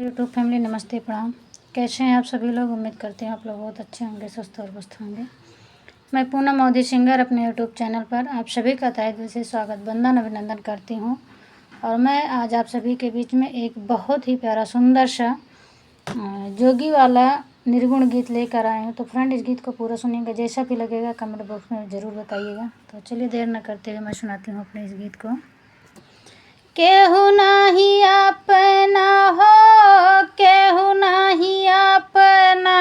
YouTube family नमस्ते प्रणाम। कैसे हैं आप सभी लोग? उम्मीद करते हैं आप लोग बहुत अच्छे होंगे, स्वस्थ और मस्त होंगे। मैं पूनम मोदी सिंगर अपने यूट्यूब चैनल पर आप सभी का तहे दिल से स्वागत वंदन अभिनंदन करती हूँ। और मैं आज आप सभी के बीच में एक बहुत ही प्यारा सुंदर सा जोगी वाला निर्गुण गीत लेकर आए हूँ। तो फ्रेंड, इस गीत को पूरा सुनिएगा, जैसा भी लगेगा कमेंट बॉक्स में ज़रूर बताइएगा। तो चलिए देर न करते हुए मैं सुनाती हूँ अपने इस गीत को। केहू नाही अपना हो, केहू नाही अपना,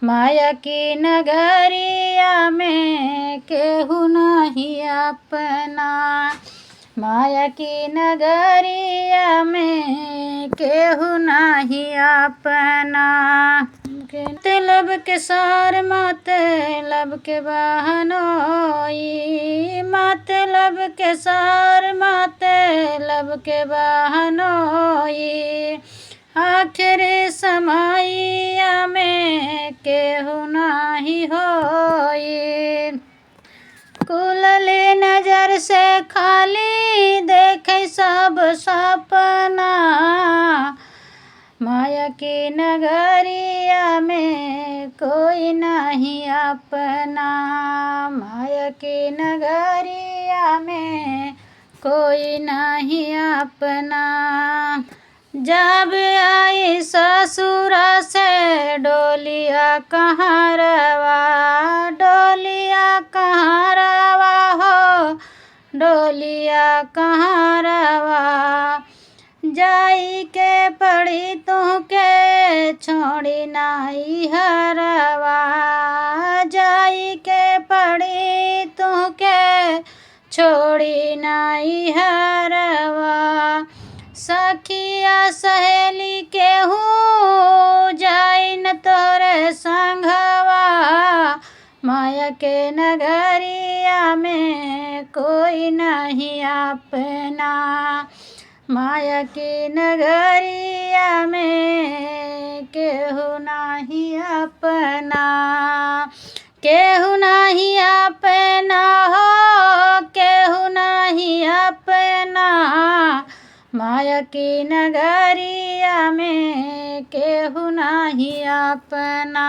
माया की नगरिया में केहू नाही अपना, माया की नगरिया में केहू नाही अपना। मतलब के सार मतलब के बहनोई, मतलब के सार मतलब के बहनोई, आखिर समैया में केहू नाही होई। कुलले नजर से खाली देखे सब सपना, माया की नगरिया में कोई नहीं अपना, माया की नगरिया में कोई नहीं अपना। जब आई ससुरा से डोलिया कहाँ रवा, डोलिया कहाँ रवा हो, डोलिया कहाँ रवा, जाई के पड़ी तुहके छोड़ी नाई हरवा, जाई के पड़ी तुहके छोड़ी नाई हरवा। सखिया सहेली केहू जाई न तोरे संघवा, माया के नगरिया में कोई नहीं अपना, माया की नगरिया में केहू नहीं अपना, केहू नहीं अपना हो, केहू नहीं अपना, माया की नगरिया में केहू नहीं अपना।